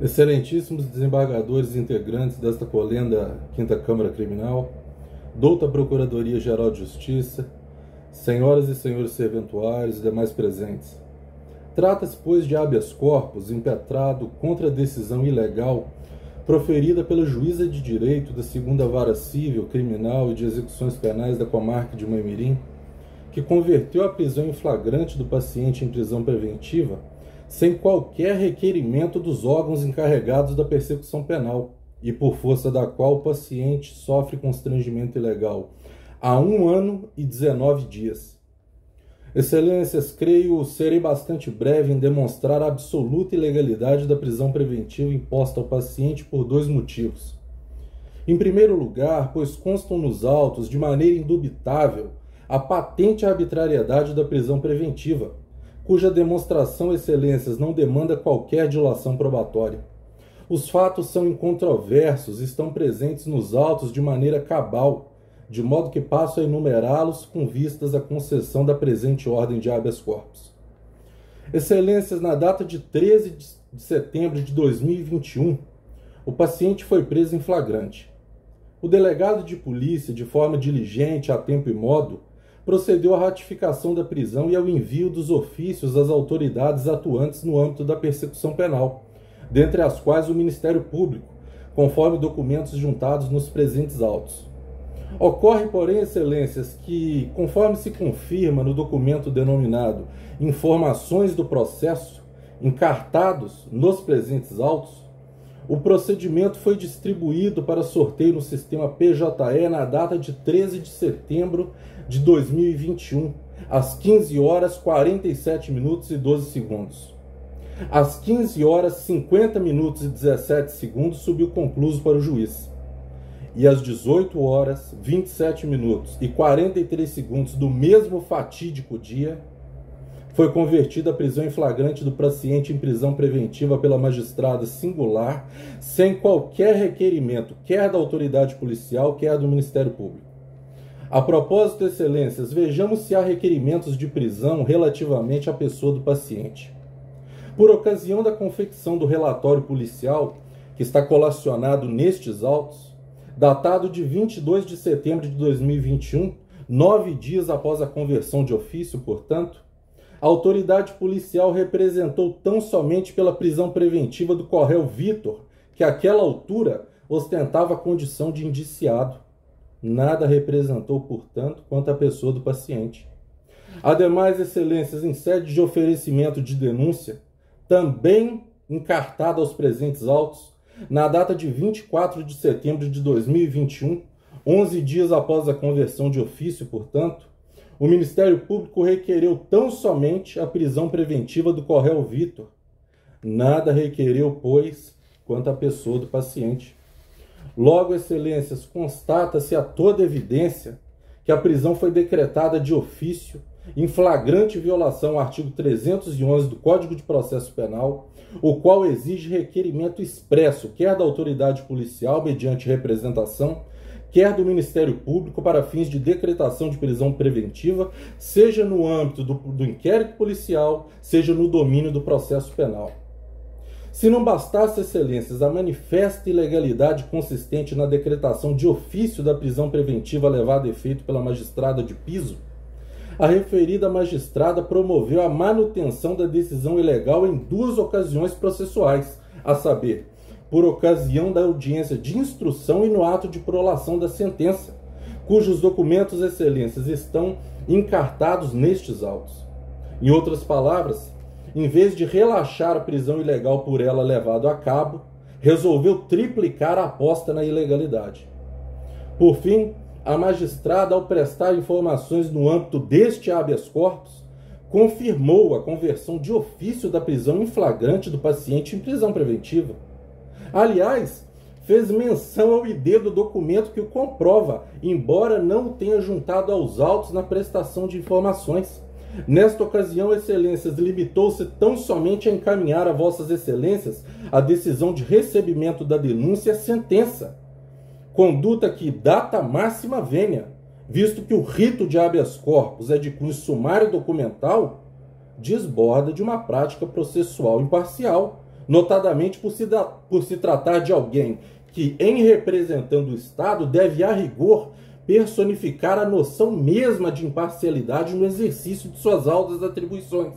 Excelentíssimos desembargadores e integrantes desta colenda Quinta Câmara Criminal, douta Procuradoria-Geral de Justiça, senhoras e senhores serventuários e demais presentes. Trata-se, pois, de habeas corpus impetrado contra a decisão ilegal proferida pela juíza de direito da 2ª Vara Civil, Criminal e de Execuções Penais da Comarca de Mãe-Mirim, que converteu a prisão em flagrante do paciente em prisão preventiva sem qualquer requerimento dos órgãos encarregados da persecução penal e por força da qual o paciente sofre constrangimento ilegal há 1 ano e 19 dias. Excelências, creio serei bastante breve em demonstrar a absoluta ilegalidade da prisão preventiva imposta ao paciente por 2 motivos. Em primeiro lugar, pois constam nos autos, de maneira indubitável, a patente arbitrariedade da prisão preventiva, cuja demonstração, excelências, não demanda qualquer dilação probatória. Os fatos são incontroversos, estão presentes nos autos de maneira cabal, de modo que passo a enumerá-los com vistas à concessão da presente ordem de habeas corpus. Excelências, na data de 13 de setembro de 2021, o paciente foi preso em flagrante. O delegado de polícia, de forma diligente, a tempo e modo, procedeu à ratificação da prisão e ao envio dos ofícios às autoridades atuantes no âmbito da persecução penal, dentre as quais o Ministério Público, conforme documentos juntados nos presentes autos. Ocorre, porém, excelências, que, conforme se confirma no documento denominado Informações do Processo, encartados nos presentes autos, o procedimento foi distribuído para sorteio no sistema PJE na data de 13 de setembro de 2021, às 15 horas 47 minutos e 12 segundos. Às 15 horas 50 minutos e 17 segundos subiu concluso para o juiz. E às 18 horas 27 minutos e 43 segundos do mesmo fatídico dia, foi convertida a prisão em flagrante do paciente em prisão preventiva pela magistrada singular, sem qualquer requerimento, quer da autoridade policial, quer do Ministério Público. A propósito, excelências, vejamos se há requerimentos de prisão relativamente à pessoa do paciente. Por ocasião da confecção do relatório policial, que está colacionado nestes autos, datado de 22 de setembro de 2021, 9 dias após a conversão de ofício, portanto, a autoridade policial representou tão somente pela prisão preventiva do Corréu Vitor, que àquela altura ostentava a condição de indiciado. Nada representou, portanto, quanto à pessoa do paciente. Ademais, excelências, em sede de oferecimento de denúncia, também encartada aos presentes autos, na data de 24 de setembro de 2021, 11 dias após a conversão de ofício, portanto, o Ministério Público requereu tão somente a prisão preventiva do Corréu Vitor. Nada requereu, pois, quanto à pessoa do paciente. Logo, excelências, constata-se a toda evidência que a prisão foi decretada de ofício, em flagrante violação ao artigo 311 do Código de Processo Penal, o qual exige requerimento expresso, quer da autoridade policial, mediante representação, quer do Ministério Público para fins de decretação de prisão preventiva, seja no âmbito do inquérito policial, seja no domínio do processo penal. Se não bastasse, excelências, a manifesta ilegalidade consistente na decretação de ofício da prisão preventiva levada a efeito pela magistrada de piso, a referida magistrada promoveu a manutenção da decisão ilegal em 2 ocasiões processuais, a saber, por ocasião da audiência de instrução e no ato de prolação da sentença, cujos documentos, excelências, estão encartados nestes autos. Em outras palavras, em vez de relaxar a prisão ilegal por ela levado a cabo, resolveu triplicar a aposta na ilegalidade. Por fim, a magistrada, ao prestar informações no âmbito deste habeas corpus, confirmou a conversão de ofício da prisão em flagrante do paciente em prisão preventiva. Aliás, fez menção ao ID do documento que o comprova, embora não o tenha juntado aos autos na prestação de informações. Nesta ocasião, excelências, limitou-se tão somente a encaminhar a vossas excelências a decisão de recebimento da denúncia e a sentença. Conduta que data máxima vênia, visto que o rito de habeas corpus é de cunho sumário documental, desborda de uma prática processual imparcial, notadamente por se tratar de alguém que, em representando o Estado, deve, a rigor, personificar a noção mesma de imparcialidade no exercício de suas altas atribuições.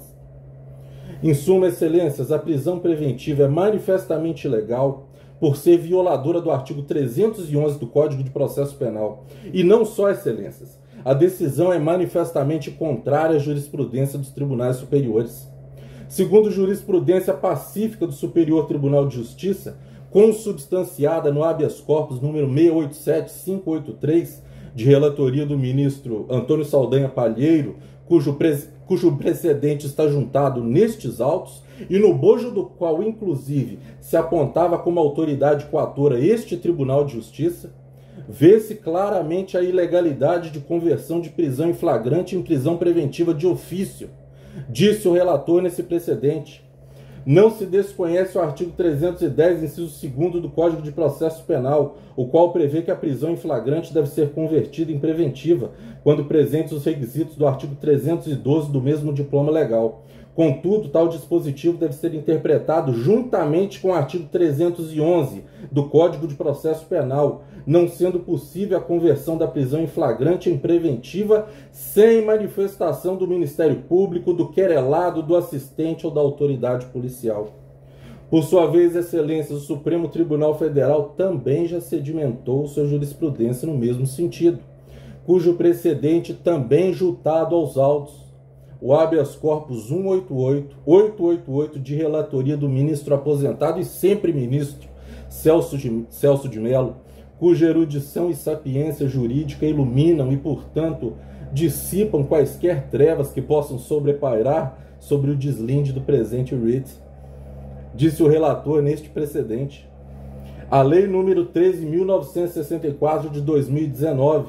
Em suma, excelências, a prisão preventiva é manifestamente ilegal por ser violadora do artigo 311 do Código de Processo Penal. E não só, excelências, a decisão é manifestamente contrária à jurisprudência dos tribunais superiores. Segundo jurisprudência pacífica do Superior Tribunal de Justiça, consubstanciada no habeas corpus número 687583, de relatoria do ministro Antônio Saldanha Palheiro, cujo precedente está juntado nestes autos, e no bojo do qual, inclusive, se apontava como autoridade coatora este Tribunal de Justiça, vê-se claramente a ilegalidade de conversão de prisão em flagrante em prisão preventiva de ofício. Disse o relator nesse precedente. Não se desconhece o artigo 310, inciso 2º do Código de Processo Penal, o qual prevê que a prisão em flagrante deve ser convertida em preventiva, quando presentes os requisitos do artigo 312 do mesmo diploma legal. Contudo, tal dispositivo deve ser interpretado juntamente com o artigo 311 do Código de Processo Penal, não sendo possível a conversão da prisão em flagrante em preventiva sem manifestação do Ministério Público, do querelado, do assistente ou da autoridade policial. Por sua vez, excelências, o Supremo Tribunal Federal também já sedimentou sua jurisprudência no mesmo sentido, cujo precedente também juntado aos autos, o habeas corpus 188 de relatoria do ministro aposentado e sempre ministro Celso de Mello, cuja erudição e sapiência jurídica iluminam e, portanto, dissipam quaisquer trevas que possam sobrepairar sobre o deslinde do presente writ. Disse o relator neste precedente. A Lei nº 13.964 de 2019,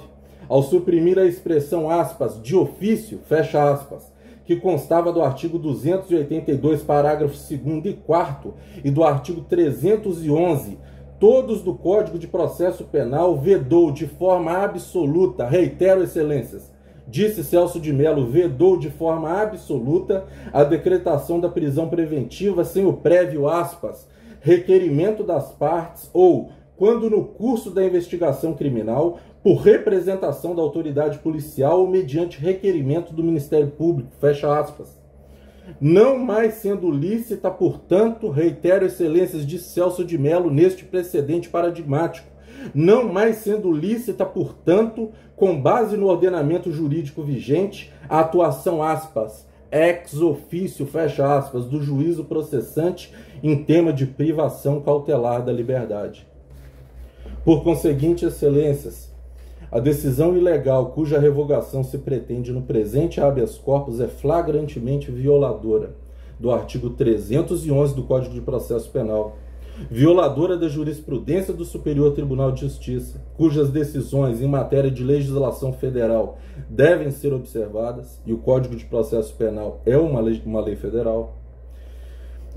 ao suprimir a expressão aspas, de ofício, fecha aspas, que constava do artigo 282, parágrafos 2º e 4º e do artigo 311, todos do Código de Processo Penal, vedou de forma absoluta, reitero, excelências, disse Celso de Mello, vedou de forma absoluta a decretação da prisão preventiva sem o prévio, aspas, requerimento das partes ou, quando no curso da investigação criminal, por representação da autoridade policial ou mediante requerimento do Ministério Público, fecha aspas. Não mais sendo lícita, portanto, reitero, excelências, de Celso de Mello neste precedente paradigmático, não mais sendo lícita, portanto, com base no ordenamento jurídico vigente, a atuação, aspas, ex officio, fecha aspas, do juízo processante em tema de privação cautelar da liberdade. Por conseguinte, excelências, a decisão ilegal cuja revogação se pretende no presente habeas corpus é flagrantemente violadora do artigo 311 do Código de Processo Penal, violadora da jurisprudência do Superior Tribunal de Justiça, cujas decisões em matéria de legislação federal devem ser observadas, e o Código de Processo Penal é uma lei federal,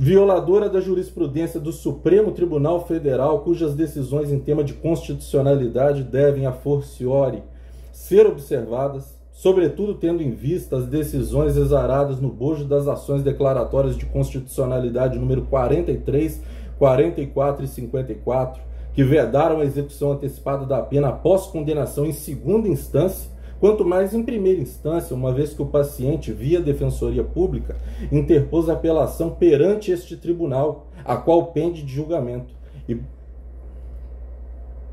violadora da jurisprudência do Supremo Tribunal Federal, cujas decisões em tema de constitucionalidade devem, a forciori, ser observadas, sobretudo tendo em vista as decisões exaradas no bojo das ações declaratórias de constitucionalidade número 43, 44 e 54, que vedaram a execução antecipada da pena após condenação em segunda instância, quanto mais em primeira instância, uma vez que o paciente, via Defensoria Pública, interpôs apelação perante este tribunal, a qual pende de julgamento.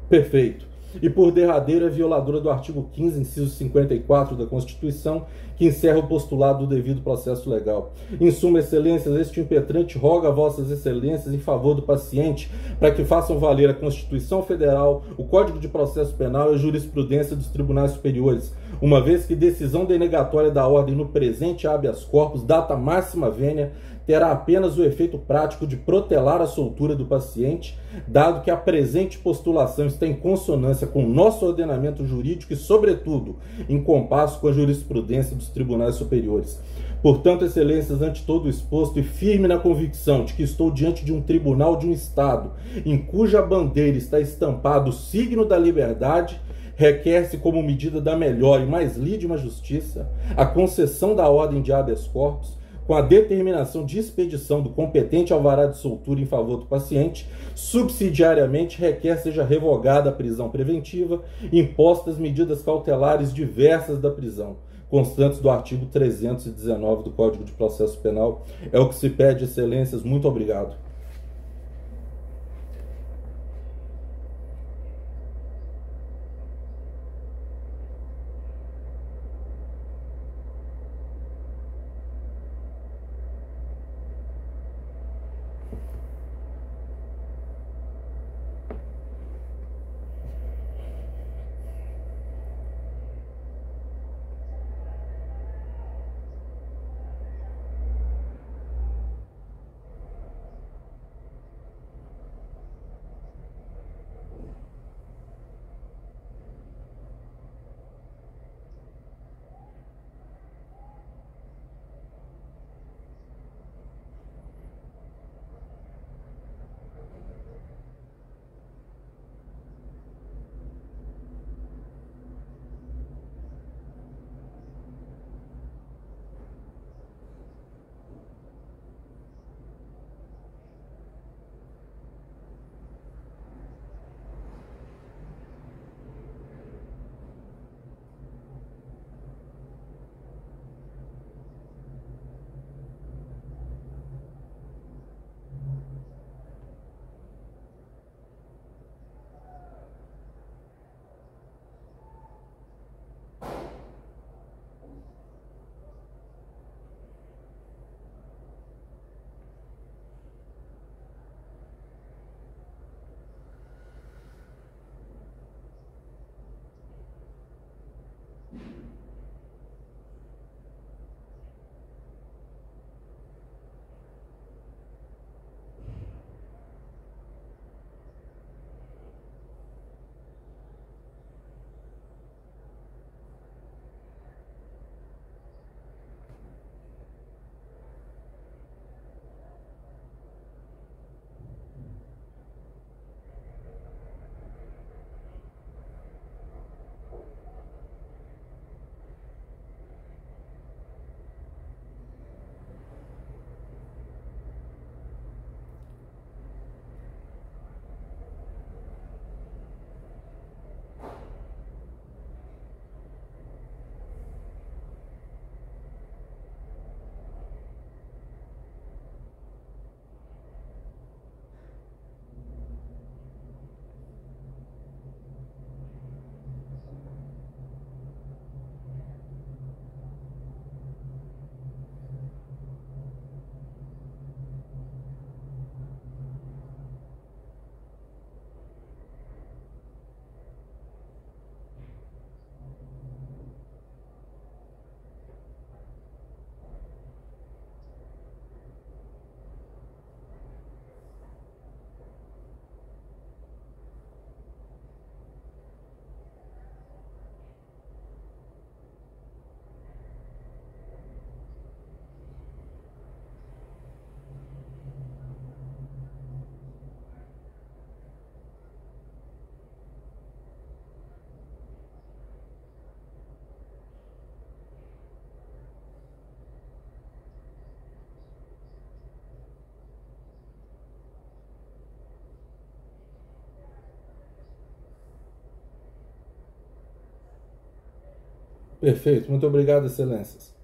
Perfeito. E por derradeiro é violadora do artigo 15, inciso 54 da Constituição, que encerra o postulado do devido processo legal. Em suma, excelências, este impetrante roga a vossas excelências em favor do paciente para que façam valer a Constituição Federal, o Código de Processo Penal e a jurisprudência dos tribunais superiores, uma vez que decisão denegatória da ordem no presente habeas corpus, data máxima vênia, terá apenas o efeito prático de protelar a soltura do paciente, dado que a presente postulação está em consonância com o nosso ordenamento jurídico e, sobretudo, em compasso com a jurisprudência dos tribunais superiores. Portanto, excelências, ante todo o exposto e firme na convicção de que estou diante de um tribunal de um Estado, em cuja bandeira está estampado o signo da liberdade, requer-se como medida da melhor e mais lídima justiça a concessão da ordem de habeas corpus, com a determinação de expedição do competente alvará de soltura em favor do paciente, subsidiariamente requer seja revogada a prisão preventiva, impostas medidas cautelares diversas da prisão, constantes do artigo 319 do Código de Processo Penal. É o que se pede, excelências. Muito obrigado. Perfeito. Muito obrigado, excelências.